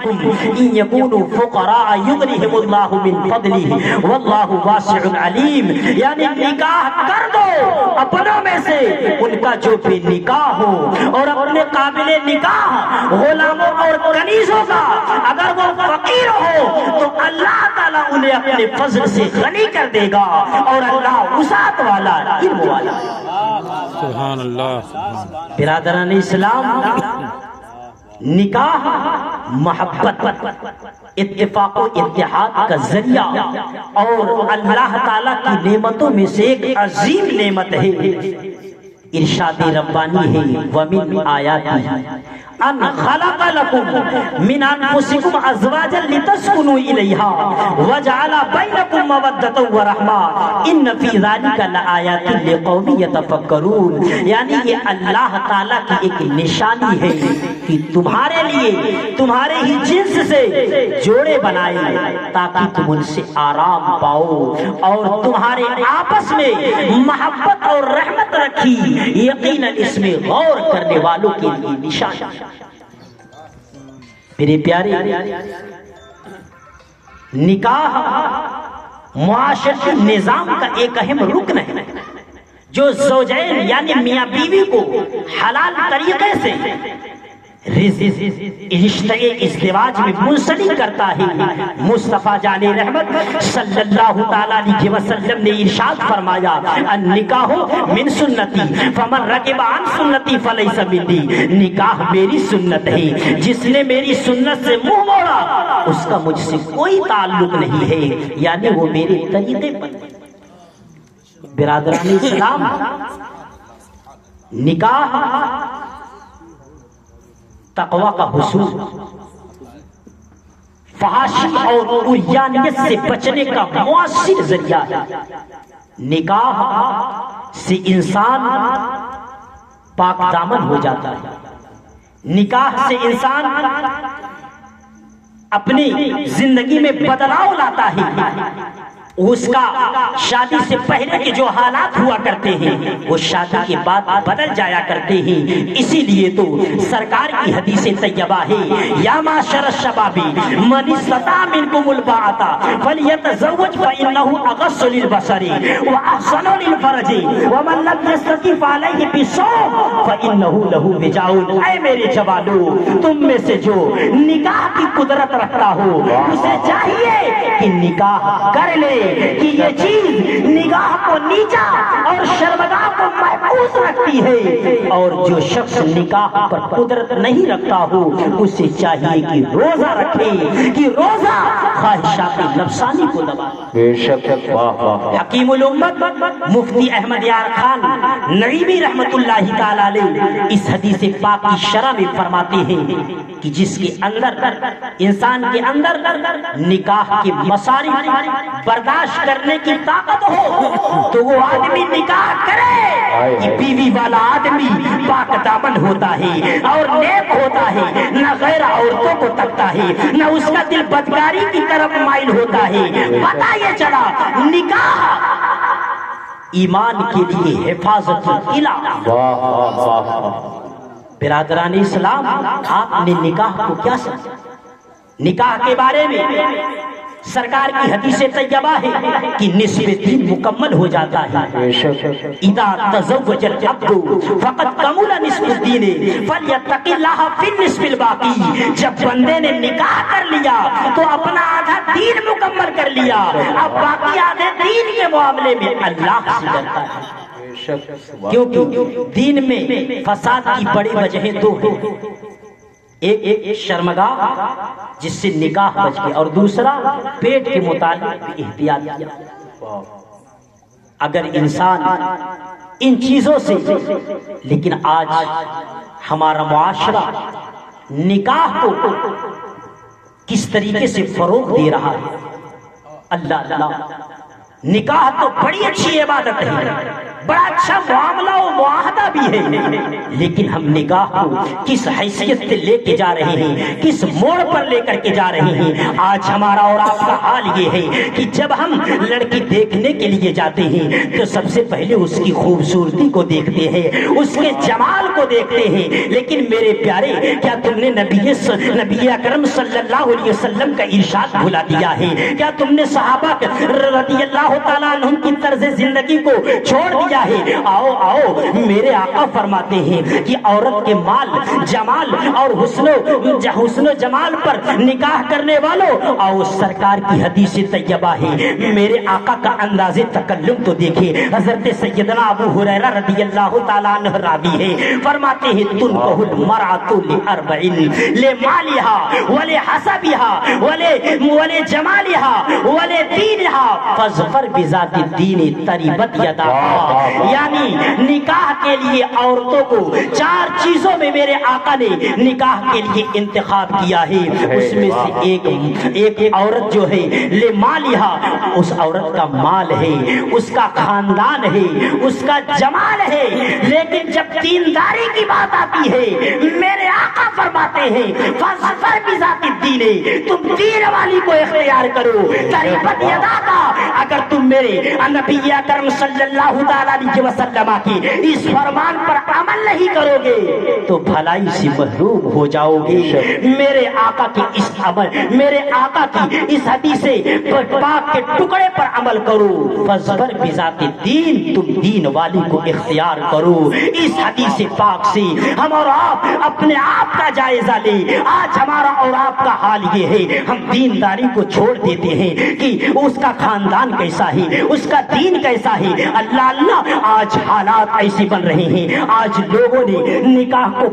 عليكم إن يكونوا فقراء يغنيهم الله من فضله والله واسع عليم. یعنی نکاح کر دو اپنوں میں سے ان کا جو بے نکاح ہو، اور اپنے قابل نکاح غلاموں اور کنیزوں کا اگر وہ فقیر ہو تو اللہ تعالیٰ انہیں اپنے فضل سے غنی کر دے گا، اور اللہ وسعت والا علم والا. سبحان اللہ. برادران اسلام، نکاح محبت، اتفاق و اتحاد کا ذریعہ اور اللہ تعالیٰ کی نعمتوں میں سے ایک عظیم نعمت ہے. ارشاد ربانی ہے وَمِنْ آیَاتِهِ ان خلق لکم من انفسکم ازواجا لتسکنوا الیہا وجعل بینکم مودۃ ورحمہ ان فی ذلک لآیات لقوم یتفکرون. یعنی یہ اللہ تعالیٰ کی ایک نشانی ہے کہ تمہارے لیے تمہارے ہی جنس سے جوڑے بنائے تاکہ تم ان سے آرام پاؤ، اور تمہارے آپس میں محبت اور رحمت رکھی. یقیناً اس میں غور کرنے والوں کے لیے نشانی. میرے پیارے، نکاح معاشرتی نظام کا ایک اہم رکن ہے جو زوجین یعنی میاں بیوی کو حلال طریقے سے رشتہ ازدواج میں منسلک کرتا ہے. مصطفیٰ جان رحمت صلی اللہ تعالیٰ علیہ وسلم نے ارشاد فرمایا النکاح من سنتی فمن رغب عن سنتی فلیس منی. نکاح میری سنت ہے، جس نے میری سنت سے منہ موڑا اس کا مجھ سے کوئی تعلق نہیں ہے، یعنی وہ میرے طریقے پر. برادران اسلام، نکاح تقوی کا حصول، فحاشی اور عریانیت سے بچنے کا مؤثر ذریعہ ہے. نکاح سے انسان پاک دامن ہو جاتا ہے. نکاح سے انسان اپنی زندگی میں بدلاؤ لاتا ہے. اس کا شادی سے پہلے کے جو حالات ہوا کرتے ہیں وہ شادی کے بعد بدل جایا کرتے ہیں. اسی لیے تو سرکار کی حدیث طیبہ ہے یا معاشر الشباب من استطاع منکم الباءۃ فلیتزوج فانہ اغض للبصر واحسن للفرج ومن لم یستطع فعلیہ بالصوم فانہ لہ وجاء. اے میرے جوانو، تم میں سے جو نکاح کی قدرت رکھتا ہو اسے چاہیے کہ نکاح کر لے کہ یہ چیز نگاہ کو نیچا اور شرمگاہ کو محفوظ رکھتی ہے. اور جو شخص نکاح پر قدرت نہیں رکھتا ہو اسے چاہیے کہ روزہ رکھے، کہ روزہ خواہشات نفسانی کو دبائے. بے شک. حکیم الامت مفتی احمد یار خان نعیمی رحمت اللہ تعالی علیہ اس حدیث پاک کی شرح میں فرماتے ہیں کہ جس کے اندر انسان کے اندر نکاح کے مصارف برداشت کرنے کی طاقت ہو تو وہ آدمی نکاح کرے. یہ بیوی والا آدمی پاک دامن ہوتا ہے اور نیک ہوتا ہے، نہ غیر عورتوں کو تکتا ہے، نہ اس کا دل بدکاری کی طرف مائل ہوتا ہے. پتہ یہ چلا نکاح ایمان کے لیے حفاظت الہ. برادران اسلام، آپ نے نکاح کو کیا سمجھا؟ نکاح کے بارے میں سرکار کی حدیث طیبہ ہے کہ نصف دین مکمل ہو جاتا ہے. اذا تزوج العبد فقد کمل نصف الدین فلیتق اللہ فی النصف الباقی. جب بندے نے نکاح کر لیا تو اپنا آدھا دین مکمل کر لیا، اب باقی آدھے دین کے معاملے میں اللہ سے ڈرتا ہے. کیونکہ دین میں فساد کی بڑی وجہیں دو ہیں، ایک شرمگاہ جس سے نکاح بچ گیا، اور دوسرا پیٹ کے متعلق احتیاط کیا. اگر انسان ان چیزوں سے، لیکن آج ہمارا معاشرہ نکاح کو کس طریقے سے فروغ دے رہا ہے. اللہ نکاح تو بڑی اچھی عبادت ہے، بڑا اچھا معاملہ و معاہدہ بھی ہے، لیکن ہم نکاح کو کس حیثیت سے لے کے جا رہے ہیں، کس موڑ پر لے کر کے جا رہے ہیں۔ آج ہمارا اور آپ کا حال یہ ہے کہ جب ہم لڑکی دیکھنے کے لیے جاتے ہیں تو سب سے پہلے اس کی خوبصورتی کو دیکھتے ہیں، اس کے جمال کو دیکھتے ہیں، لیکن میرے پیارے کیا تم نے نبی اکرم صلی اللہ علیہ وسلم کا ارشاد بھلا دیا ہے؟ کیا تم نے صحابہ رضی اللہ تعالیٰ عنہم کی طرز زندگی کو چھوڑ دیا ہے؟ آؤ آؤ، میرے آقا فرماتے ہیں کہ عورت کے مال، جمال اور حسن و جمال پر نکاح کرنے والوں، آؤ سرکار کی حدیث طیبہ ہے، میرے آقا کا انداز تکلم تو دیکھیں۔ حضرت سیدنا ابو ہریرہ رضی اللہ تعالیٰ عنہ راوی ہے، فرماتے ہیں تنکح المرأۃ لأربع، لمالها ولحسبها ولجمالها ولدینها فاظفر بذات الدین تربت یداک۔ یعنی نکاح کے لیے عورتوں کو 4 چیزوں میں میرے آقا نے نکاح کے لیے انتخاب کیا ہے، اس میں سے ایک عورت جو ہے لمالہا، اس عورت کا مال ہے، اس کا خاندان ہے، اس کا جمال ہے، لیکن جب دینداری کی بات آتی ہے میرے آقا فرماتے ہیں فاظفر بذات الدین، تم دین والی کو اختیار کرو، تربت یداکا۔ اگر تم میرے نبی اکرم صلی اللہ تعالیٰ علیہ وسلم کی اس فرمان پر عمل نہیں کرو گے تو بھلائی سے محروم ہو جاؤ گے۔ میرے آقا کی اس عمل، میرے آقا کی اس حدیث پاک کے ٹکڑے پر عمل کرو، فاظفر بذات الدین، تم دین والی کو اختیار کرو۔ اس حدیث پاک سے ہم اور آپ اپنے آپ کا جائزہ لیں۔ آج ہمارا اور آپ کا حال یہ ہے، ہم دینداری کو چھوڑ دیتے ہیں کہ اس کا خاندان کیسا ہے، اس کا دین کیسا ہے۔ اللہ اللہ، آج حالات ایسے بن رہے ہیں، آج لوگوں نے نکاح کو